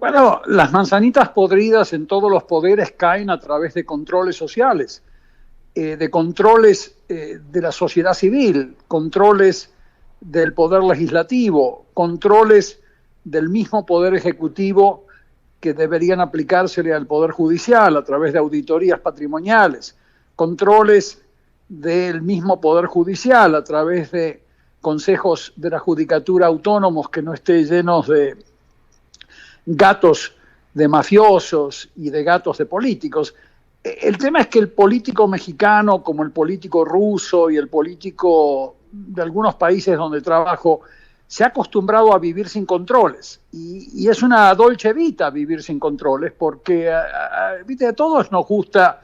Bueno, las manzanitas podridas en todos los poderes caen a través de controles sociales, de controles de la sociedad civil, controles del poder legislativo, controles del mismo poder ejecutivo que deberían aplicársele al poder judicial a través de auditorías patrimoniales, controles del mismo poder judicial a través de consejos de la judicatura autónomos que no estén llenos de gatos de mafiosos y de gatos de políticos. El tema es que el político mexicano, como el político ruso y el político de algunos países donde trabajo, se ha acostumbrado a vivir sin controles. Y es una dolce vita vivir sin controles, porque ¿viste? A todos nos gusta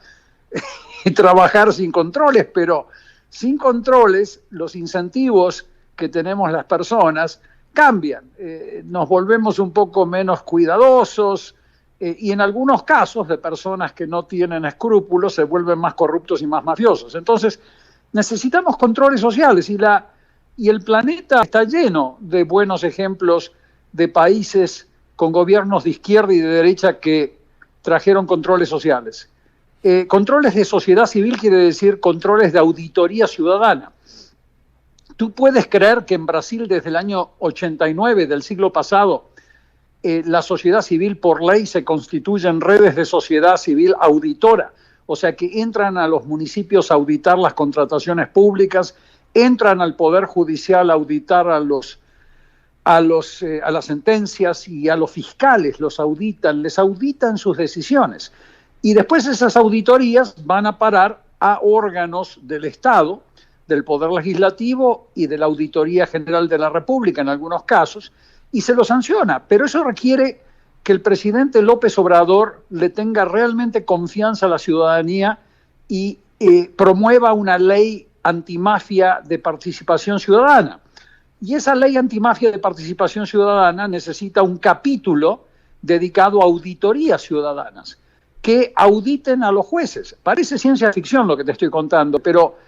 trabajar sin controles, pero sin controles los incentivos que tenemos las personas cambian, nos volvemos un poco menos cuidadosos y en algunos casos de personas que no tienen escrúpulos se vuelven más corruptos y más mafiosos. Entonces necesitamos controles sociales y el planeta está lleno de buenos ejemplos de países con gobiernos de izquierda y de derecha que trajeron controles sociales. Controles de sociedad civil quiere decir controles de auditoría ciudadana. ¿Tú puedes creer que en Brasil desde el año 89 del siglo pasado la sociedad civil por ley se constituye en redes de sociedad civil auditora? O sea que entran a los municipios a auditar las contrataciones públicas, entran al Poder Judicial a auditar a las sentencias y a los fiscales, los auditan, les auditan sus decisiones. Y después esas auditorías van a parar a órganos del Estado, del Poder Legislativo y de la Auditoría General de la República en algunos casos, y se lo sanciona. Pero eso requiere que el presidente López Obrador le tenga realmente confianza a la ciudadanía y promueva una ley antimafia de participación ciudadana. Y esa ley antimafia de participación ciudadana necesita un capítulo dedicado a auditorías ciudadanas, que auditen a los jueces. Parece ciencia ficción lo que te estoy contando, pero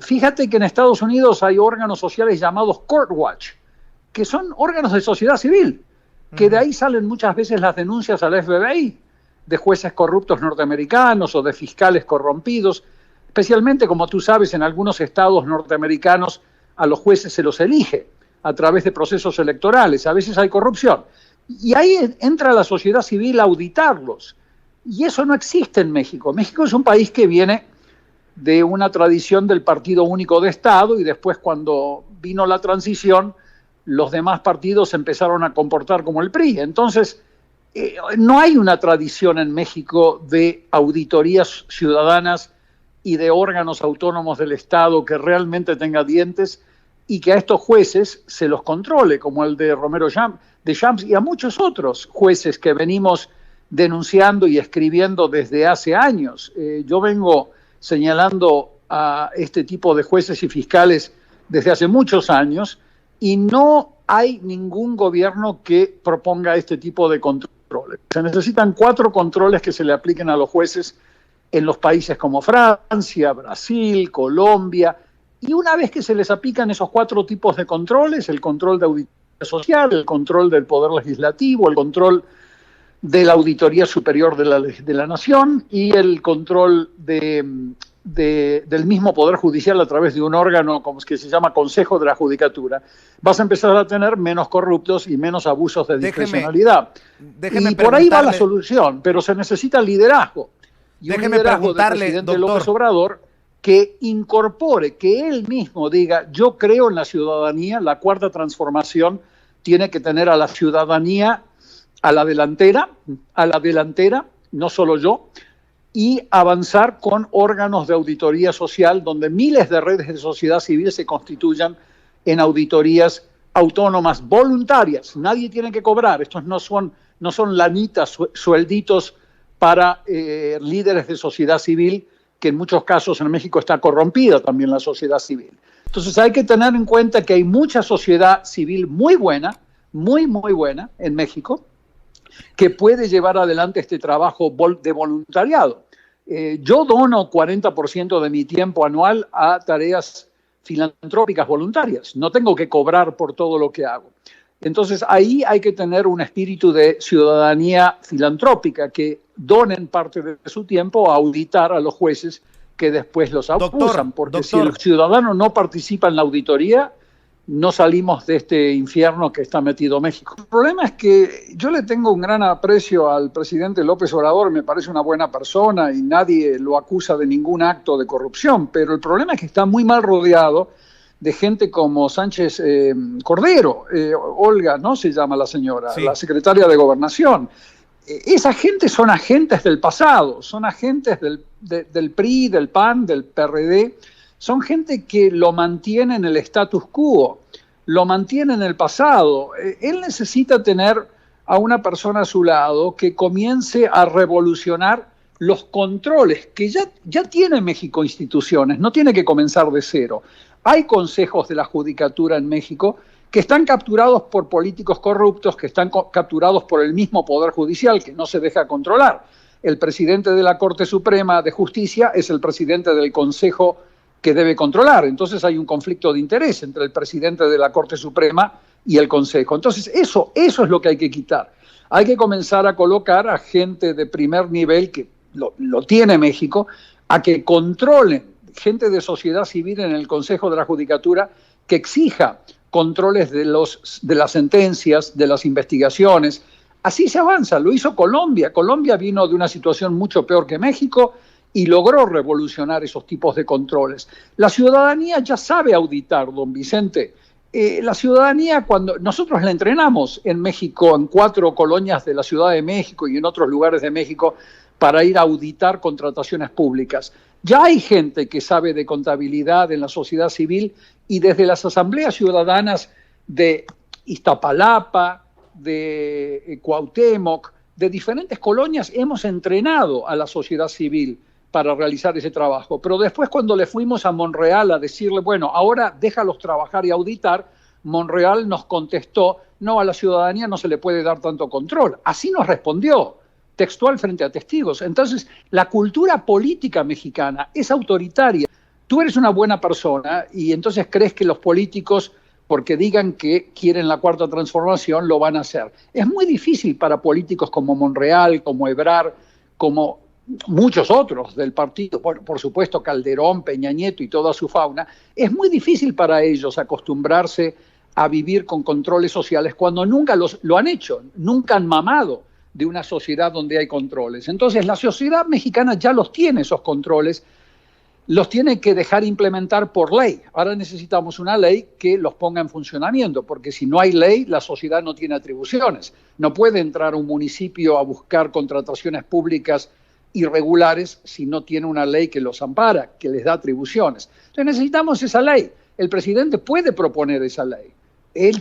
fíjate que en Estados Unidos hay órganos sociales llamados Court Watch, que son órganos de sociedad civil, que de ahí salen muchas veces las denuncias al FBI de jueces corruptos norteamericanos o de fiscales corrompidos, especialmente, como tú sabes, en algunos estados norteamericanos a los jueces se los elige a través de procesos electorales, a veces hay corrupción. Y ahí entra la sociedad civil a auditarlos. Y eso no existe en México. México es un país que viene de una tradición del partido único de Estado y después cuando vino la transición, los demás partidos se empezaron a comportar como el PRI. Entonces, no hay una tradición en México de auditorías ciudadanas y de órganos autónomos del Estado que realmente tenga dientes y que a estos jueces se los controle, como el de Romero de Champs y a muchos otros jueces que venimos denunciando y escribiendo desde hace años. Yo vengo señalando a este tipo de jueces y fiscales desde hace muchos años y no hay ningún gobierno que proponga este tipo de controles. Se necesitan 4 controles que se le apliquen a los jueces en los países como Francia, Brasil, Colombia, y una vez que se les aplican esos 4 tipos de controles, el control de auditoría social, el control del poder legislativo, el control de la Auditoría Superior de la Nación y el control del mismo Poder Judicial a través de un órgano como que se llama Consejo de la Judicatura, vas a empezar a tener menos corruptos y menos abusos de discrecionalidad. Y por ahí va la solución, pero se necesita liderazgo. Y un liderazgo del presidente López Obrador que incorpore, que él mismo diga, yo creo en la ciudadanía, la cuarta transformación tiene que tener a la ciudadanía a la delantera, no solo yo, y avanzar con órganos de auditoría social donde miles de redes de sociedad civil se constituyan en auditorías autónomas voluntarias. Nadie tiene que cobrar, estos no son lanitas, suelditos para líderes de sociedad civil, que en muchos casos en México está corrompida también la sociedad civil. Entonces hay que tener en cuenta que hay mucha sociedad civil muy buena, muy buena en México, que puede llevar adelante este trabajo de voluntariado. Yo dono 40% de mi tiempo anual a tareas filantrópicas voluntarias. No tengo que cobrar por todo lo que hago. Entonces ahí hay que tener un espíritu de ciudadanía filantrópica, que donen parte de su tiempo a auditar a los jueces que después los abusan, porque si el ciudadano no participa en la auditoría, no salimos de este infierno que está metido México. El problema es que yo le tengo un gran aprecio al presidente López Obrador, me parece una buena persona y nadie lo acusa de ningún acto de corrupción, pero el problema es que está muy mal rodeado de gente como Sánchez Cordero, Olga, ¿no? Se llama la señora, sí, la secretaria de Gobernación. Esa gente son agentes del pasado, son agentes del PRI, del PAN, del PRD, son gente que lo mantiene en el status quo, lo mantiene en el pasado. Él necesita tener a una persona a su lado que comience a revolucionar los controles, que ya tiene México instituciones, no tiene que comenzar de cero. Hay consejos de la judicatura en México que están capturados por políticos corruptos, que están capturados por el mismo Poder Judicial, que no se deja controlar. El presidente de la Corte Suprema de Justicia es el presidente del Consejo que debe controlar. Entonces hay un conflicto de interés entre el presidente de la Corte Suprema y el Consejo. Entonces eso es lo que hay que quitar. Hay que comenzar a colocar a gente de primer nivel, que lo tiene México, a que controlen, gente de sociedad civil en el Consejo de la Judicatura, que exija controles de las sentencias, de las investigaciones. Así se avanza, lo hizo Colombia. Colombia vino de una situación mucho peor que México y logró revolucionar esos tipos de controles. La ciudadanía ya sabe auditar, don Vicente. La ciudadanía, cuando nosotros la entrenamos en México, en 4 colonias de la Ciudad de México y en otros lugares de México, para ir a auditar contrataciones públicas. Ya hay gente que sabe de contabilidad en la sociedad civil, y desde las asambleas ciudadanas de Iztapalapa, de Cuauhtémoc, de diferentes colonias, hemos entrenado a la sociedad civil para realizar ese trabajo. Pero después, cuando le fuimos a Monreal a decirle, bueno, ahora déjalos trabajar y auditar, Monreal nos contestó, no, a la ciudadanía no se le puede dar tanto control. Así nos respondió, textual frente a testigos. Entonces, la cultura política mexicana es autoritaria. Tú eres una buena persona y entonces crees que los políticos, porque digan que quieren la cuarta transformación, lo van a hacer. Es muy difícil para políticos como Monreal, como Ebrard, como muchos otros del partido, bueno, por supuesto Calderón, Peña Nieto y toda su fauna, es muy difícil para ellos acostumbrarse a vivir con controles sociales cuando nunca lo han hecho, nunca han mamado de una sociedad donde hay controles. Entonces la sociedad mexicana ya los tiene, esos controles, los tiene que dejar implementar por ley. Ahora necesitamos una ley que los ponga en funcionamiento, porque si no hay ley, la sociedad no tiene atribuciones. No puede entrar un municipio a buscar contrataciones públicas irregulares si no tiene una ley que los ampara, que les da atribuciones. Entonces necesitamos esa ley. El presidente puede proponer esa ley. El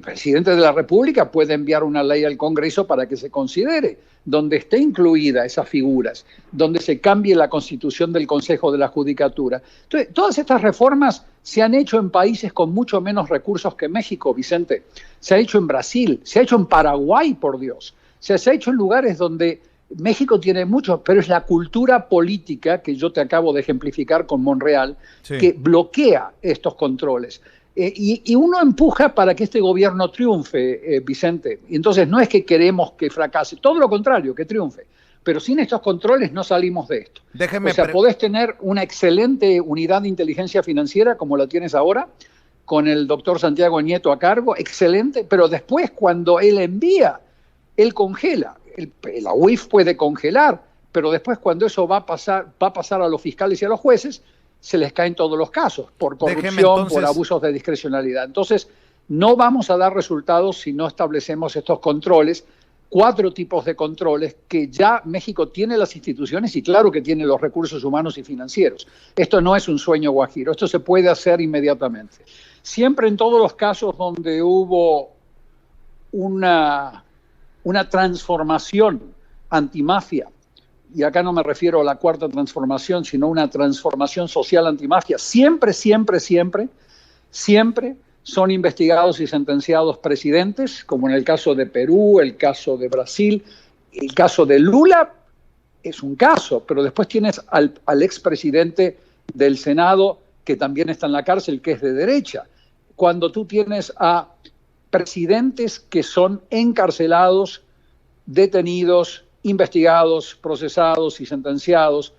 presidente de la República puede enviar una ley al Congreso para que se considere, donde esté incluida esas figuras, donde se cambie la constitución del Consejo de la Judicatura. Entonces, todas estas reformas se han hecho en países con mucho menos recursos que México, Vicente. Se ha hecho en Brasil, se ha hecho en Paraguay, por Dios. Se ha hecho en lugares donde México tiene mucho, pero es la cultura política, que yo te acabo de ejemplificar con Monreal, sí, que bloquea estos controles. Y uno empuja para que este gobierno triunfe, Vicente. Y entonces no es que queremos que fracase, todo lo contrario, que triunfe. Pero sin estos controles no salimos de esto. Podés tener una excelente unidad de inteligencia financiera como la tienes ahora, con el doctor Santiago Nieto a cargo, excelente, pero después cuando él envía, él congela. La UIF puede congelar, pero después cuando eso va a pasar a los fiscales y a los jueces, se les caen todos los casos, por corrupción, por abusos de discrecionalidad. Entonces, no vamos a dar resultados si no establecemos estos controles, 4 tipos de controles que ya México tiene las instituciones y claro que tiene los recursos humanos y financieros. Esto no es un sueño guajiro, esto se puede hacer inmediatamente. Siempre en todos los casos donde hubo una transformación antimafia, y acá no me refiero a la cuarta transformación, sino una transformación social antimafia, siempre son investigados y sentenciados presidentes, como en el caso de Perú, el caso de Brasil, el caso de Lula es un caso, pero después tienes al expresidente del Senado que también está en la cárcel, que es de derecha. Cuando tú tienes a presidentes que son encarcelados, detenidos, investigados, procesados y sentenciados.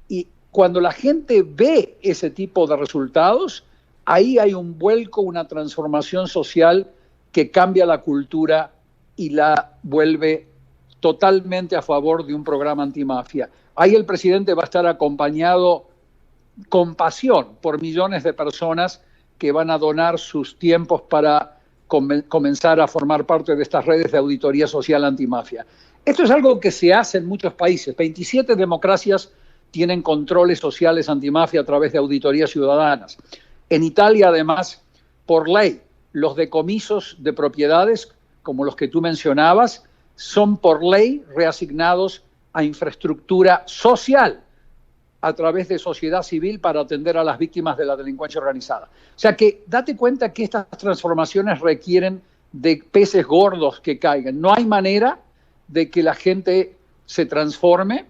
Y cuando la gente ve ese tipo de resultados, ahí hay un vuelco, una transformación social que cambia la cultura y la vuelve totalmente a favor de un programa antimafia. Ahí el presidente va a estar acompañado con pasión por millones de personas que van a donar sus tiempos para comenzar a formar parte de estas redes de auditoría social antimafia. Esto es algo que se hace en muchos países. 27 democracias tienen controles sociales antimafia a través de auditorías ciudadanas. En Italia, además, por ley, los decomisos de propiedades, como los que tú mencionabas, son por ley reasignados a infraestructura social a través de sociedad civil para atender a las víctimas de la delincuencia organizada. O sea que date cuenta que estas transformaciones requieren de peces gordos que caigan. No hay manera de que la gente se transforme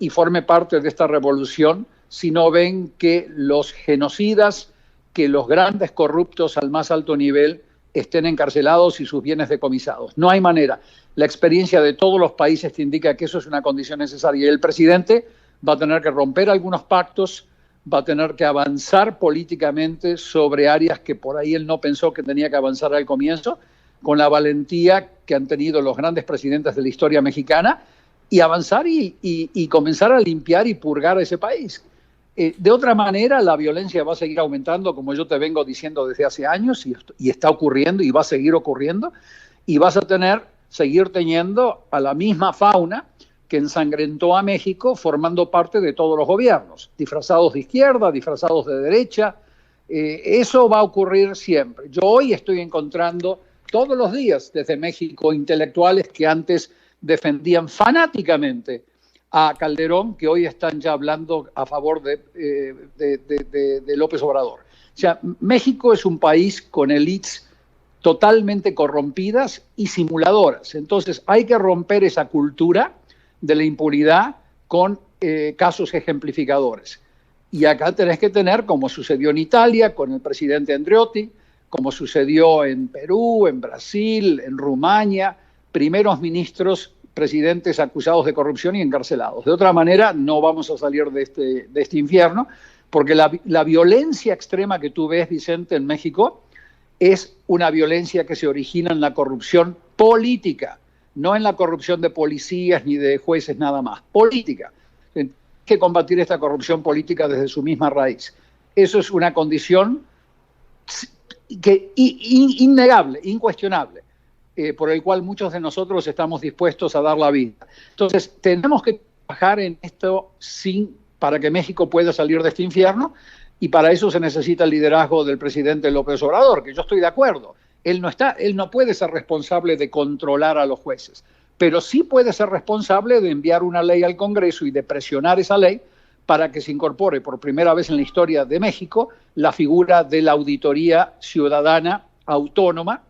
y forme parte de esta revolución si no ven que los genocidas, que los grandes corruptos al más alto nivel estén encarcelados y sus bienes decomisados. No hay manera. La experiencia de todos los países te indica que eso es una condición necesaria. Y el presidente va a tener que romper algunos pactos, va a tener que avanzar políticamente sobre áreas que por ahí él no pensó que tenía que avanzar al comienzo, con la valentía que han tenido los grandes presidentes de la historia mexicana, y avanzar y comenzar a limpiar y purgar a ese país. De otra manera, la violencia va a seguir aumentando, como yo te vengo diciendo desde hace años, y está ocurriendo y va a seguir ocurriendo, y vas a seguir teniendo a la misma fauna que ensangrentó a México formando parte de todos los gobiernos, disfrazados de izquierda, disfrazados de derecha. Eso va a ocurrir siempre. Yo hoy estoy encontrando todos los días desde México intelectuales que antes defendían fanáticamente a Calderón, que hoy están ya hablando a favor de López Obrador. O sea, México es un país con élites totalmente corrompidas y simuladoras. Entonces hay que romper esa cultura de la impunidad con casos ejemplificadores. Y acá tenés que tener, como sucedió en Italia con el presidente Andreotti, como sucedió en Perú, en Brasil, en Rumania, primeros ministros, presidentes acusados de corrupción y encarcelados. De otra manera, no vamos a salir de este infierno, porque la violencia extrema que tú ves, Vicente, en México, es una violencia que se origina en la corrupción política, no en la corrupción de policías ni de jueces nada más, política. Hay que combatir esta corrupción política desde su misma raíz. Eso es una condición innegable, incuestionable, por el cual muchos de nosotros estamos dispuestos a dar la vida. Entonces, tenemos que trabajar en esto para que México pueda salir de este infierno, y para eso se necesita el liderazgo del presidente López Obrador, que yo estoy de acuerdo. Él no puede ser responsable de controlar a los jueces, pero sí puede ser responsable de enviar una ley al Congreso y de presionar esa ley para que se incorpore por primera vez en la historia de México la figura de la auditoría ciudadana autónoma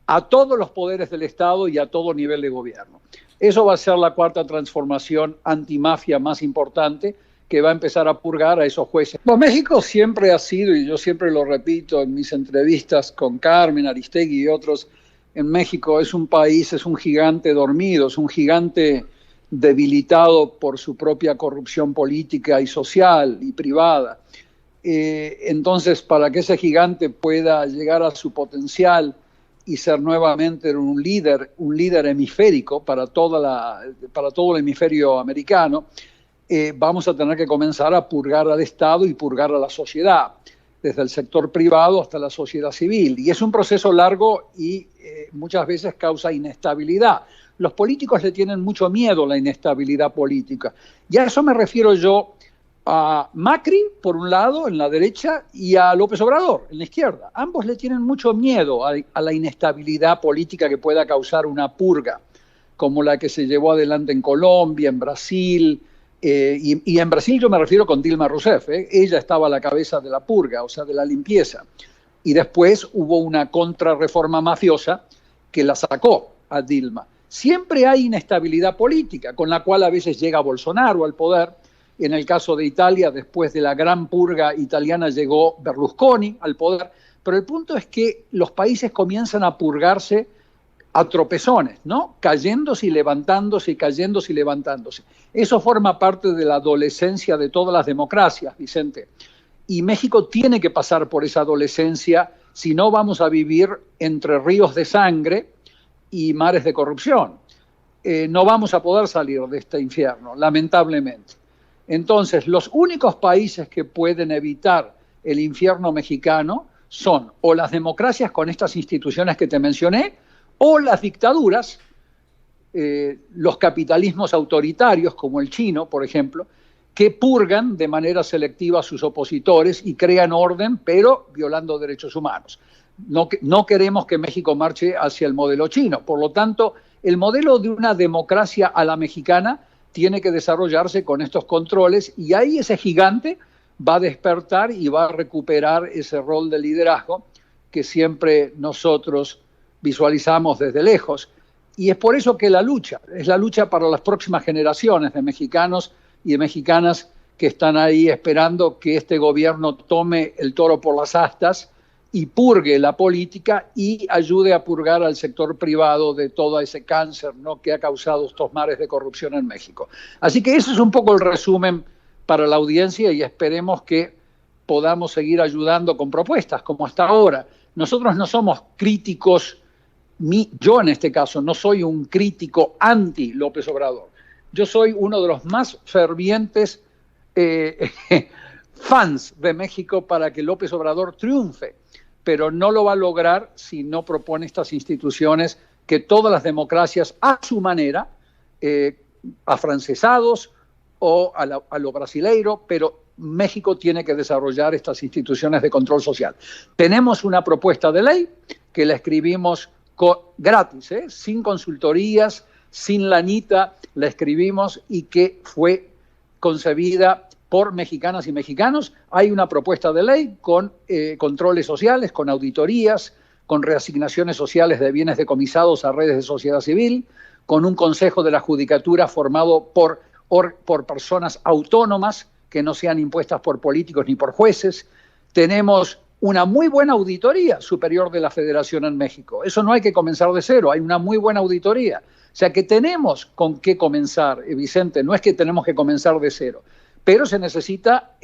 a todos los poderes del Estado y a todo nivel de gobierno. Eso va a ser la cuarta transformación antimafia más importante, que va a empezar a purgar a esos jueces. Bueno, México siempre ha sido, y yo siempre lo repito en mis entrevistas con Carmen Aristegui y otros, en México es un país, es un gigante dormido, es un gigante debilitado por su propia corrupción política y social y privada. Entonces, para que ese gigante pueda llegar a su potencial y ser nuevamente un líder hemisférico para todo el hemisferio americano, vamos a tener que comenzar a purgar al Estado y purgar a la sociedad, desde el sector privado hasta la sociedad civil. Y es un proceso largo y muchas veces causa inestabilidad. Los políticos le tienen mucho miedo a la inestabilidad política. Y a eso me refiero yo a Macri, por un lado, en la derecha, y a López Obrador, en la izquierda. Ambos le tienen mucho miedo a la inestabilidad política que pueda causar una purga, como la que se llevó adelante en Colombia, en Brasil. Y en Brasil yo me refiero con Dilma Rousseff. Ella estaba a la cabeza de la purga, o sea, de la limpieza. Y después hubo una contrarreforma mafiosa que la sacó a Dilma. Siempre hay inestabilidad política, con la cual a veces llega Bolsonaro al poder. En el caso de Italia, después de la gran purga italiana, llegó Berlusconi al poder. Pero el punto es que los países comienzan a purgarse a tropezones, ¿no? Cayéndose y levantándose y cayéndose y levantándose. Eso forma parte de la adolescencia de todas las democracias, Vicente. Y México tiene que pasar por esa adolescencia, si no vamos a vivir entre ríos de sangre y mares de corrupción. No vamos a poder salir de este infierno, lamentablemente. Entonces, los únicos países que pueden evitar el infierno mexicano son o las democracias con estas instituciones que te mencioné, o las dictaduras, los capitalismos autoritarios, como el chino, por ejemplo, que purgan de manera selectiva a sus opositores y crean orden, pero violando derechos humanos. No queremos que México marche hacia el modelo chino. Por lo tanto, el modelo de una democracia a la mexicana tiene que desarrollarse con estos controles, y ahí ese gigante va a despertar y va a recuperar ese rol de liderazgo que siempre nosotros visualizamos desde lejos. Y es por eso que es la lucha para las próximas generaciones de mexicanos y de mexicanas que están ahí esperando que este gobierno tome el toro por las astas y purgue la política y ayude a purgar al sector privado de todo ese cáncer, ¿no?, que ha causado estos mares de corrupción en México. Así que ese es un poco el resumen para la audiencia, y esperemos que podamos seguir ayudando con propuestas como hasta ahora. Nosotros no somos críticos. Yo en este caso no soy un crítico anti López Obrador. Yo soy uno de los más fervientes fans de México para que López Obrador triunfe, pero no lo va a lograr si no propone estas instituciones que todas las democracias a su manera, afrancesados o a lo brasileiro, pero México tiene que desarrollar estas instituciones de control social. Tenemos una propuesta de ley que la escribimos gratis, sin consultorías, sin lanita, la escribimos, y que fue concebida por mexicanas y mexicanos. Hay una propuesta de ley con controles sociales, con auditorías, con reasignaciones sociales de bienes decomisados a redes de sociedad civil, con un consejo de la judicatura formado por personas autónomas que no sean impuestas por políticos ni por jueces. Tenemos una muy buena auditoría superior de la Federación en México. Eso no hay que comenzar de cero, hay una muy buena auditoría. O sea que tenemos con qué comenzar, Vicente, no es que tenemos que comenzar de cero, pero se necesita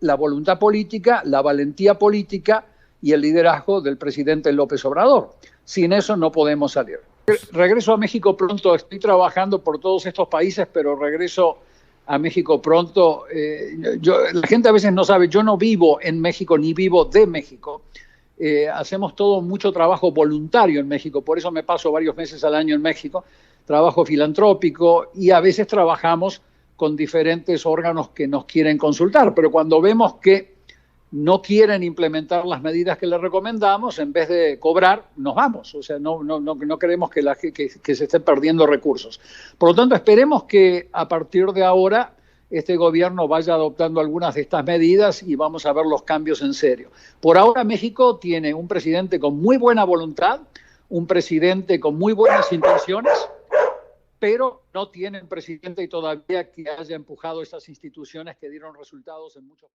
la voluntad política, la valentía política y el liderazgo del presidente López Obrador. Sin eso no podemos salir. Regreso a México pronto, estoy trabajando por todos estos países, pero regreso a México pronto. La gente a veces no sabe, yo no vivo en México ni vivo de México. Hacemos mucho trabajo voluntario en México, por eso me paso varios meses al año en México, trabajo filantrópico, y a veces trabajamos con diferentes órganos que nos quieren consultar, pero cuando vemos que no quieren implementar las medidas que les recomendamos, en vez de cobrar, nos vamos. O sea, no queremos que se estén perdiendo recursos. Por lo tanto, esperemos que a partir de ahora este gobierno vaya adoptando algunas de estas medidas y vamos a ver los cambios en serio. Por ahora México tiene un presidente con muy buena voluntad, un presidente con muy buenas intenciones, pero no tiene un presidente todavía que haya empujado estas instituciones que dieron resultados en muchos